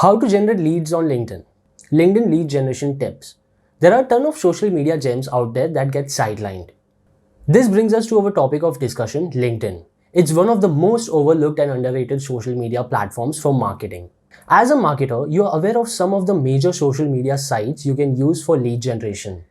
How to generate leads on LinkedIn. LinkedIn lead generation tips. There are a ton of social media gems out there that get sidelined. This brings us to our topic of discussion, LinkedIn. It's one of the most overlooked and underrated social media platforms for marketing. As a marketer, you are aware of some of the major social media sites you can use for lead generation.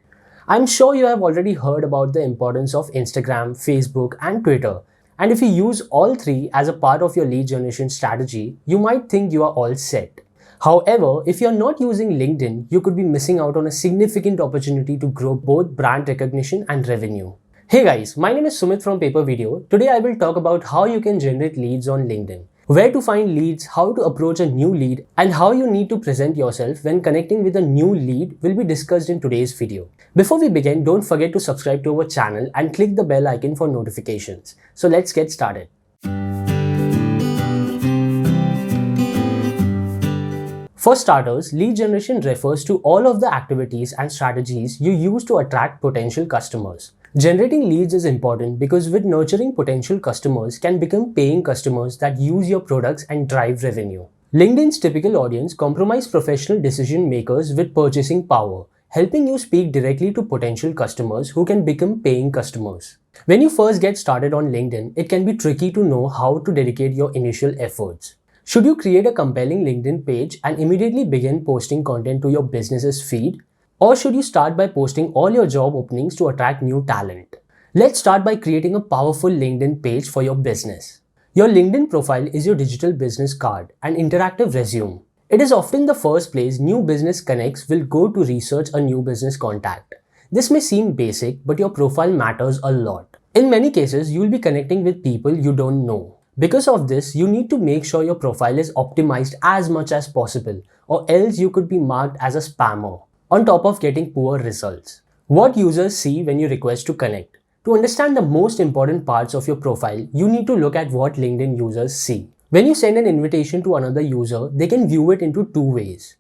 I'm sure you have already heard about the importance of Instagram, Facebook, and Twitter. And if you use all three as a part of your lead generation strategy, you might think you are all set. However, if you're not using LinkedIn, you could be missing out on a significant opportunity to grow both brand recognition and revenue. Hey guys, my name is Sumit from Paper Video. Today I will talk about how you can generate leads on LinkedIn, where to find leads, how to approach a new lead, and how you need to present yourself when connecting with a new lead will be discussed in today's video. Before we begin, don't forget to subscribe to our channel and click the bell icon for notifications. So let's get started. For starters, lead generation refers to all of the activities and strategies you use to attract potential customers. Generating leads is important because with nurturing potential customers can become paying customers that use your products and drive revenue. LinkedIn's typical audience comprise professional decision makers with purchasing power, helping you speak directly to potential customers who can become paying customers. When you first get started on LinkedIn, it can be tricky to know how to dedicate your initial efforts. Should you create a compelling LinkedIn page and immediately begin posting content to your business's feed? Or should you start by posting all your job openings to attract new talent? Let's start by creating a powerful LinkedIn page for your business. Your LinkedIn profile is your digital business card and interactive resume. It is often the first place new business connects will go to research a new business contact. This may seem basic, but your profile matters a lot. In many cases, you will be connecting with people you don't know. Because of this, you need to make sure your profile is optimized as much as possible, or else you could be marked as a spammer, on top of getting poor results. What users see when you request to connect. To understand the most important parts of your profile, you need to look at what LinkedIn users see. When you send an invitation to another user, they can view it into two ways.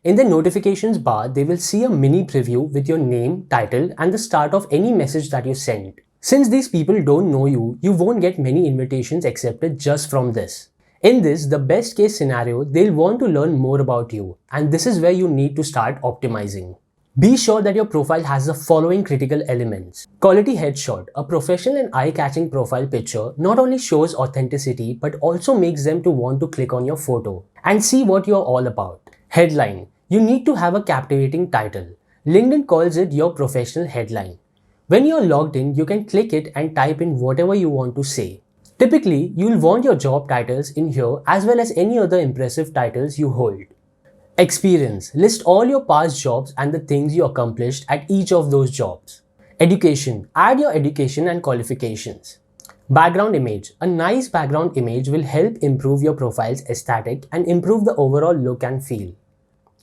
In the notifications bar, they will see a mini preview with your name, title, and the start of any message that you sent. Since these people don't know you, you won't get many invitations accepted just from this. In this, the best case scenario, they'll want to learn more about you, and this is where you need to start optimizing. Be sure that your profile has the following critical elements. Quality headshot. A professional and eye-catching profile picture not only shows authenticity but also makes them to want to click on your photo and see what you're all about. Headline. You need to have a captivating title. LinkedIn calls it your professional headline. When you're logged in, you can click it and type in whatever you want to say. Typically, you'll want your job titles in here as well as any other impressive titles you hold. Experience. List all your past jobs and the things you accomplished at each of those jobs. Education. Add your education and qualifications. Background image. A nice background image will help improve your profile's aesthetic and improve the overall look and feel.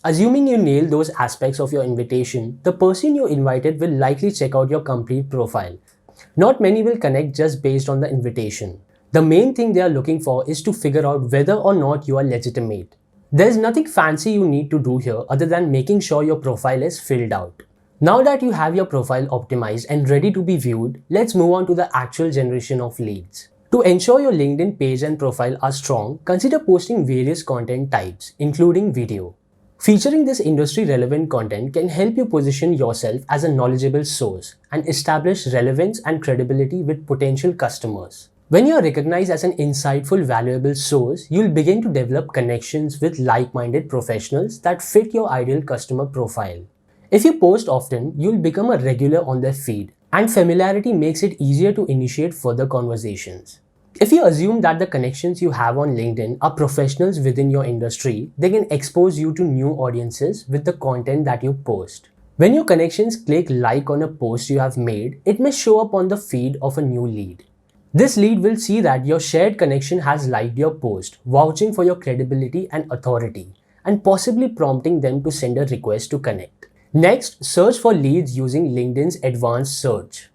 Assuming you nail those aspects of your invitation, the person you invited will likely check out your complete profile. Not many will connect just based on the invitation. The main thing they are looking for is to figure out whether or not you are legitimate. There's nothing fancy you need to do here other than making sure your profile is filled out. Now that you have your profile optimized and ready to be viewed, let's move on to the actual generation of leads. To ensure your LinkedIn page and profile are strong, consider posting various content types, including video. Featuring this industry-relevant content can help you position yourself as a knowledgeable source and establish relevance and credibility with potential customers. When you are recognized as an insightful, valuable source, you'll begin to develop connections with like-minded professionals that fit your ideal customer profile. If you post often, you'll become a regular on their feed, and familiarity makes it easier to initiate further conversations. If you assume that the connections you have on LinkedIn are professionals within your industry, they can expose you to new audiences with the content that you post. When your connections click like on a post you have made, it may show up on the feed of a new lead. This lead will see that your shared connection has liked your post, vouching for your credibility and authority, and possibly prompting them to send a request to connect. Next, search for leads using LinkedIn's Advanced Search.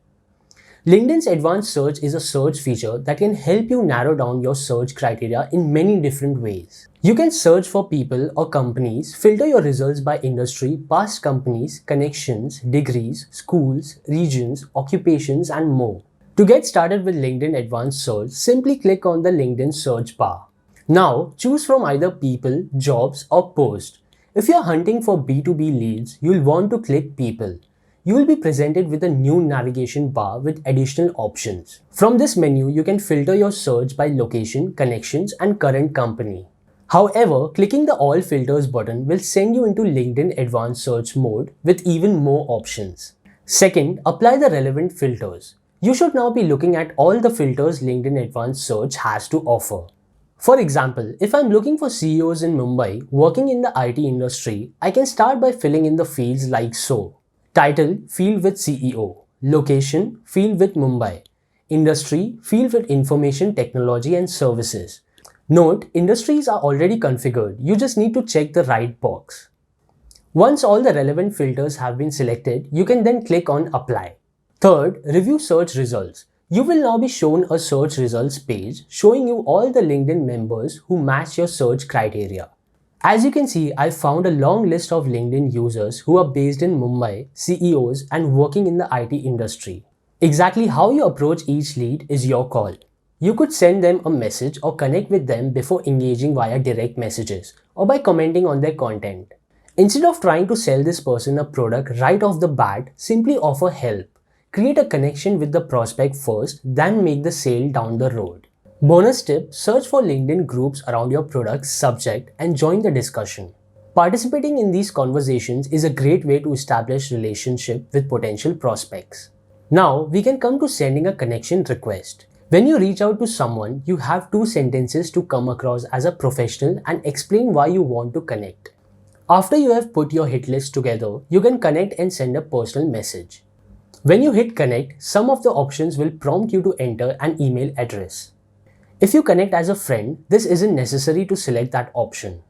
LinkedIn's Advanced Search is a search feature that can help you narrow down your search criteria in many different ways. You can search for people or companies, filter your results by industry, past companies, connections, degrees, schools, regions, occupations, and more. To get started with LinkedIn Advanced Search, simply click on the LinkedIn search bar. Now, choose from either people, jobs, or post. If you're hunting for B2B leads, you'll want to click people. You will be presented with a new navigation bar with additional options. From this menu, you can filter your search by location, connections, and current company. However, clicking the All Filters button will send you into LinkedIn Advanced Search mode with even more options. Second, apply the relevant filters. You should now be looking at all the filters LinkedIn Advanced Search has to offer. For example, if I'm looking for CEOs in Mumbai working in the IT industry, I can start by filling in the fields like so. Title, field with CEO. Location, field with Mumbai. Industry, field with information technology and services. Note, industries are already configured, you just need to check the right box. Once all the relevant filters have been selected, you can then click on Apply. Third, review search results. You will now be shown a search results page showing you all the LinkedIn members who match your search criteria. As you can see, I found a long list of LinkedIn users who are based in Mumbai, CEOs, and working in the IT industry. Exactly how you approach each lead is your call. You could send them a message or connect with them before engaging via direct messages or by commenting on their content. Instead of trying to sell this person a product right off the bat, simply offer help. Create a connection with the prospect first, then make the sale down the road. Bonus tip, search for LinkedIn groups around your product's subject and join the discussion. Participating in these conversations is a great way to establish relationship with potential prospects. Now, we can come to sending a connection request. When you reach out to someone, you have 2 sentences to come across as a professional and explain why you want to connect. After you have put your hit list together, you can connect and send a personal message. When you hit connect, some of the options will prompt you to enter an email address. If you connect as a friend, this isn't necessary to select that option.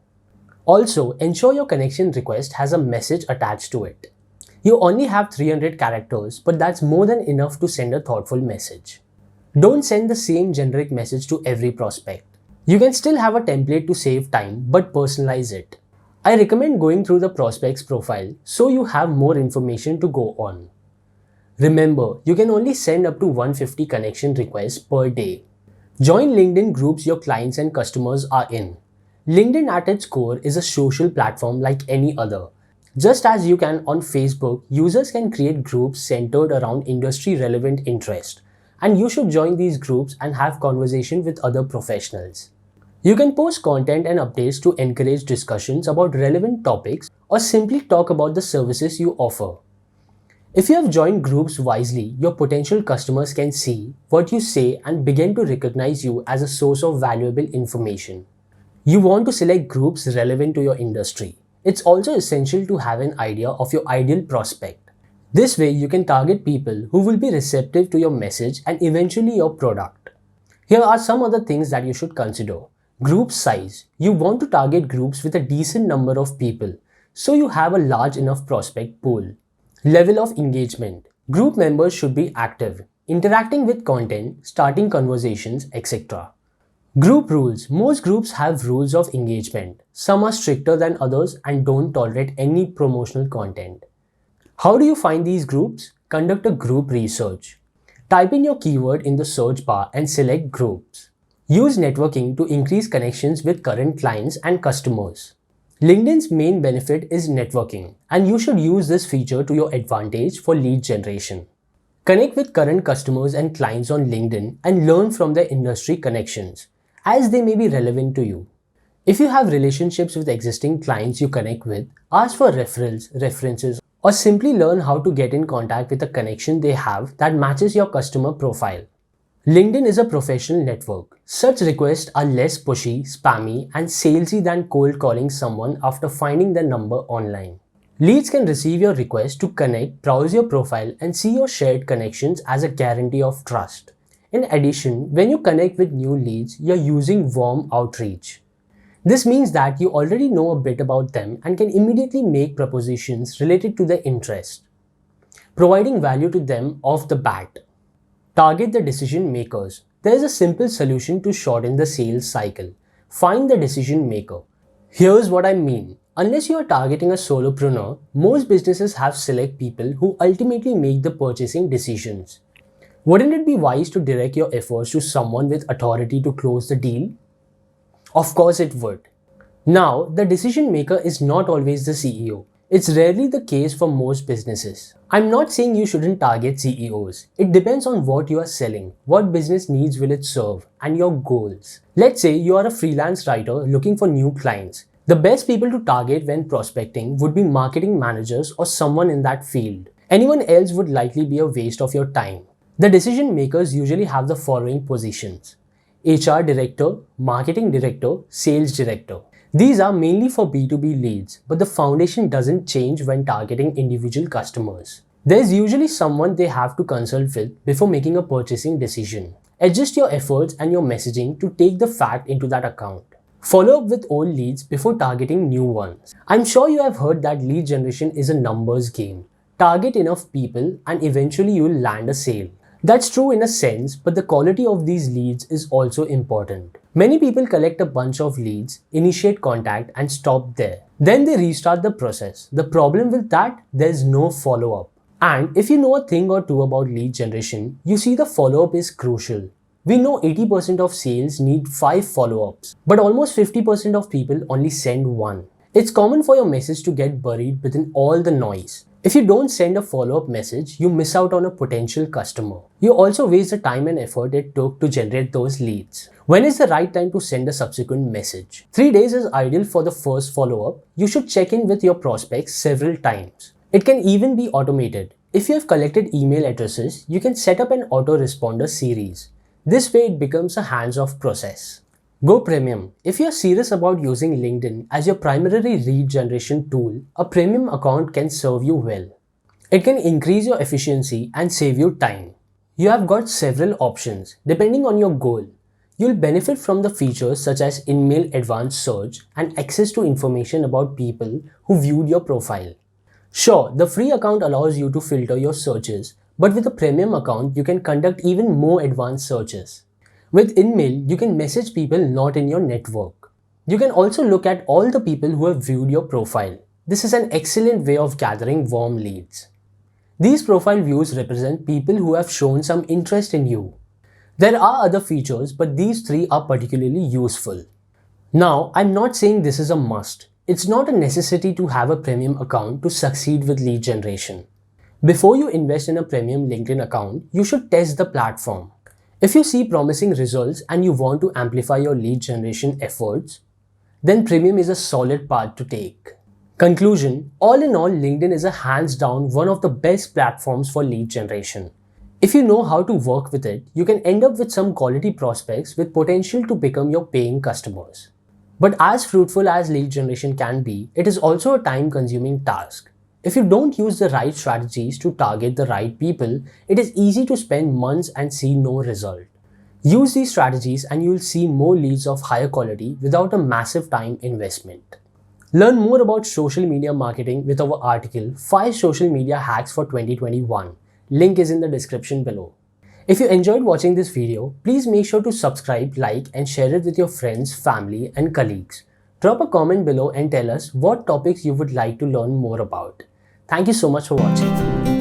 Also, ensure your connection request has a message attached to it. You only have 300 characters, but that's more than enough to send a thoughtful message. Don't send the same generic message to every prospect. You can still have a template to save time, but personalize it. I recommend going through the prospect's profile so you have more information to go on. Remember, you can only send up to 150 connection requests per day. Join LinkedIn groups your clients and customers are in. LinkedIn at its core is a social platform like any other. Just as you can on Facebook, users can create groups centered around industry-relevant interest, and you should join these groups and have conversation with other professionals. You can post content and updates to encourage discussions about relevant topics or simply talk about the services you offer. If you have joined groups wisely, your potential customers can see what you say and begin to recognize you as a source of valuable information. You want to select groups relevant to your industry. It's also essential to have an idea of your ideal prospect. This way, you can target people who will be receptive to your message and eventually your product. Here are some other things that you should consider. Group size. You want to target groups with a decent number of people, so you have a large enough prospect pool. Level of engagement. Group members should be active, interacting with content, starting conversations, etc. Group rules. Most groups have rules of engagement. Some are stricter than others and don't tolerate any promotional content. How do you find these groups? Conduct a group research. Type in your keyword in the search bar and select groups. Use networking to increase connections with current clients and customers. LinkedIn's main benefit is networking, and you should use this feature to your advantage for lead generation. Connect with current customers and clients on LinkedIn and learn from their industry connections, as they may be relevant to you. If you have relationships with existing clients you connect with, ask for referrals, references, or simply learn how to get in contact with a connection they have that matches your customer profile. LinkedIn is a professional network. Such requests are less pushy, spammy, and salesy than cold calling someone after finding their number online. Leads can receive your request to connect, browse your profile, and see your shared connections as a guarantee of trust. In addition, when you connect with new leads, you're using warm outreach. This means that you already know a bit about them and can immediately make propositions related to their interest, providing value to them off the bat. Target the decision makers. There is a simple solution to shorten the sales cycle. Find the decision maker. Here's what I mean. Unless you are targeting a solopreneur, most businesses have select people who ultimately make the purchasing decisions. Wouldn't it be wise to direct your efforts to someone with authority to close the deal? Of course it would. Now, the decision maker is not always the CEO. It's rarely the case for most businesses. I'm not saying you shouldn't target CEOs. It depends on what you are selling, what business needs will it serve, and your goals. Let's say you are a freelance writer looking for new clients. The best people to target when prospecting would be marketing managers or someone in that field. Anyone else would likely be a waste of your time. The decision makers usually have the following positions: HR director, marketing director, sales director. These are mainly for B2B leads, but the foundation doesn't change when targeting individual customers. There's usually someone they have to consult with before making a purchasing decision. Adjust your efforts and your messaging to take the fact into that account. Follow up with old leads before targeting new ones. I'm sure you have heard that lead generation is a numbers game. Target enough people and eventually you'll land a sale. That's true in a sense, but the quality of these leads is also important. Many people collect a bunch of leads, initiate contact, and stop there. Then they restart the process. The problem with that, there's no follow-up. And if you know a thing or two about lead generation, you see the follow-up is crucial. We know 80% of sales need 5 follow-ups, but almost 50% of people only send one. It's common for your message to get buried within all the noise. If you don't send a follow-up message, you miss out on a potential customer. You also waste the time and effort it took to generate those leads. When is the right time to send a subsequent message? 3 days is ideal for the first follow-up. You should check in with your prospects several times. It can even be automated. If you have collected email addresses, you can set up an autoresponder series. This way it becomes a hands-off process. Go premium. If you're serious about using LinkedIn as your primary lead generation tool, a premium account can serve you well. It can increase your efficiency and save you time. You have got several options depending on your goal. You'll benefit from the features such as in-mail advanced search and access to information about people who viewed your profile. Sure, the free account allows you to filter your searches, but with a premium account, you can conduct even more advanced searches. With InMail, you can message people not in your network. You can also look at all the people who have viewed your profile. This is an excellent way of gathering warm leads. These profile views represent people who have shown some interest in you. There are other features, but these 3 are particularly useful. Now, I'm not saying this is a must. It's not a necessity to have a premium account to succeed with lead generation. Before you invest in a premium LinkedIn account, you should test the platform. If you see promising results and you want to amplify your lead generation efforts, then premium is a solid path to take. Conclusion: all in all, LinkedIn is a hands down one of the best platforms for lead generation. If you know how to work with it, you can end up with some quality prospects with potential to become your paying customers. But as fruitful as lead generation can be, it is also a time-consuming task. If you don't use the right strategies to target the right people, it is easy to spend months and see no result. Use these strategies and you'll see more leads of higher quality without a massive time investment. Learn more about social media marketing with our article 5 Social Media Hacks for 2021. Link is in the description below. If you enjoyed watching this video, please make sure to subscribe, like, and share it with your friends, family, and colleagues. Drop a comment below and tell us what topics you would like to learn more about. Thank you so much for watching.